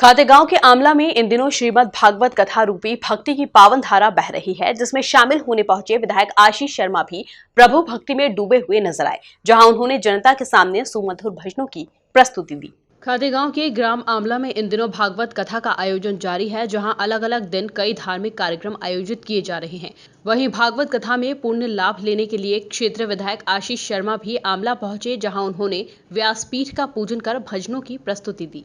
खातेगांव के आमला में इन दिनों श्रीमद् भागवत कथा रूपी भक्ति की पावन धारा बह रही है, जिसमें शामिल होने पहुंचे विधायक आशीष शर्मा भी प्रभु भक्ति में डूबे हुए नजर आए, जहां उन्होंने जनता के सामने सुमधुर भजनों की प्रस्तुति दी। खातेगांव के ग्राम आमला में इन दिनों भागवत कथा का आयोजन जारी है, जहां अलग अलग दिन कई धार्मिक कार्यक्रम आयोजित किए जा रहे हैं। वहीं भागवत कथा में पुण्य लाभ लेने के लिए क्षेत्रीय विधायक आशीष शर्मा भी आमला पहुंचे, जहां उन्होंने व्यासपीठ का पूजन कर भजनों की प्रस्तुति दी।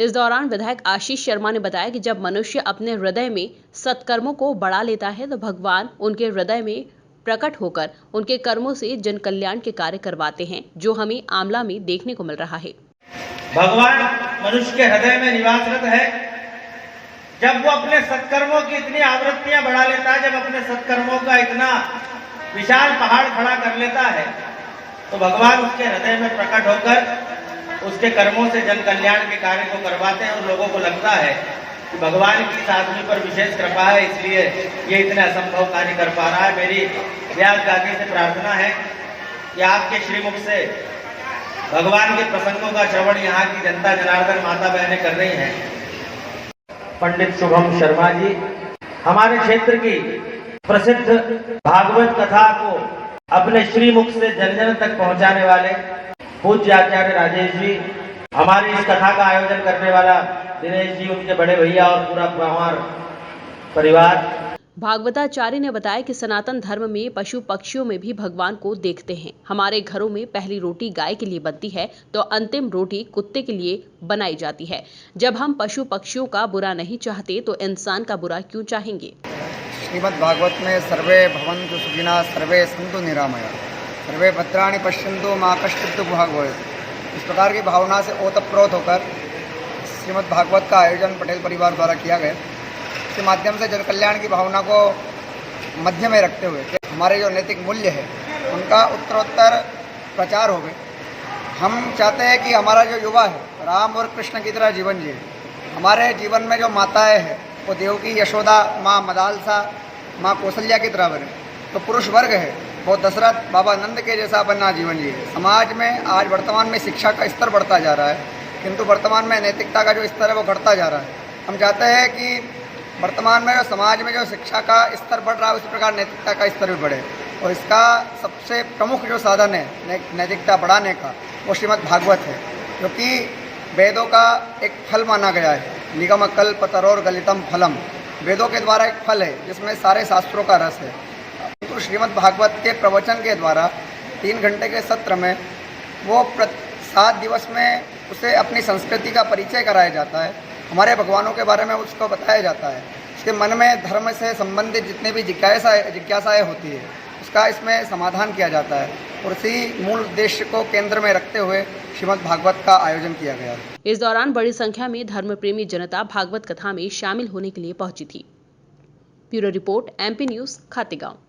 इस दौरान विधायक आशीष शर्मा ने बताया कि जब मनुष्य अपने हृदय में सत्कर्मों को बढ़ा लेता है तो भगवान उनके हृदय में प्रकट होकर उनके कर्मों से जन कल्याण के कार्य करवाते हैं, जो हमें आमला में देखने को मिल रहा है। भगवान मनुष्य के हृदय में निवासरत है। जब वो अपने सत्कर्मों की इतनी आवृत्तियां बढ़ा लेता है, जब अपने सत्कर्मों का इतना विशाल पहाड़ खड़ा कर लेता है, तो भगवान उसके हृदय में प्रकट होकर उसके कर्मों से जन कल्याण के कार्य को करवाते हैं और लोगों को लगता है कि भगवान की इस आदमी पर विशेष कृपा है, इसलिए ये इतने असंभव कार्य कर पा रहा है। मेरी व्यास दादी से प्रार्थना है कि आपके श्रीमुख से भगवान के प्रसंगों का श्रवण यहाँ की जनता जनार्दन माता बहनें कर रही हैं। पंडित शुभम शर्मा जी हमारे क्षेत्र की प्रसिद्ध भागवत कथा को अपने श्रीमुख से जन जन तक पहुंचाने वाले पूज्य आचार्य राजेश जी, हमारी इस कथा का आयोजन करने वाला दिनेश जी, उनके बड़े भैया और पूरा परिवार। भागवताचार्य ने बताया कि सनातन धर्म में पशु पक्षियों में भी भगवान को देखते हैं। हमारे घरों में पहली रोटी गाय के लिए बनती है तो अंतिम रोटी कुत्ते के लिए बनाई जाती है। जब हम पशु पक्षियों का बुरा नहीं चाहते तो इंसान का बुरा क्यों चाहेंगे। श्रीमद् भागवत में सर्वे भवन्तु सुखिनः सर्वे सन्तु निरामया सर्वे भद्राणि पश्यन्तु मा कश्चित् दुःखभाग् भवेत्। इस प्रकार की भावना से ओतप्रोत होकर श्रीमद् भागवत का आयोजन पटेल परिवार द्वारा किया गया। इसके माध्यम से जन कल्याण की भावना को मध्य में रखते हुए हमारे जो नैतिक मूल्य है उनका उत्तरोत्तर प्रचार हो गए। हम चाहते हैं कि हमारा जो युवा है राम और कृष्ण की तरह जीवन जिए। हमारे जीवन में जो माताएं हैं वो देवकी, यशोदा, माँ मदालसा, माँ कौशल्या की तरह बने। तो पुरुष वर्ग है वो दशरथ, बाबा नंद के जैसा बनना जीवन जिए। समाज में आज वर्तमान में शिक्षा का स्तर बढ़ता जा रहा है, किंतु वर्तमान में नैतिकता का जो स्तर है वो घटता जा रहा है। हम चाहते हैं कि वर्तमान में जो समाज में जो शिक्षा का स्तर बढ़ रहा है उसी प्रकार नैतिकता का स्तर भी बढ़े, और इसका सबसे प्रमुख जो साधन है नैतिकता बढ़ाने का वो श्रीमद् भागवत है, जो कि वेदों का एक फल माना गया है। निगम कल्प तरोर गलितम फलम, वेदों के द्वारा एक फल है जिसमें सारे शास्त्रों का रस है। तो श्रीमद् भागवत के प्रवचन के द्वारा 3 घंटे के सत्र में वो 7 दिवस में उसे अपनी संस्कृति का परिचय कराया जाता है, हमारे भगवानों के बारे में उसको बताया जाता है। उसके मन में धर्म से संबंधित जितने भी जिज्ञासाएँ होती है उसका इसमें समाधान किया जाता है, और इसी मूल उद्देश्य को केंद्र में रखते हुए श्रीमद् भागवत का आयोजन किया गया। इस दौरान बड़ी संख्या में धर्म प्रेमी जनता भागवत कथा में शामिल होने के लिए पहुंची थी। Bureau report, MP news, Khategaon.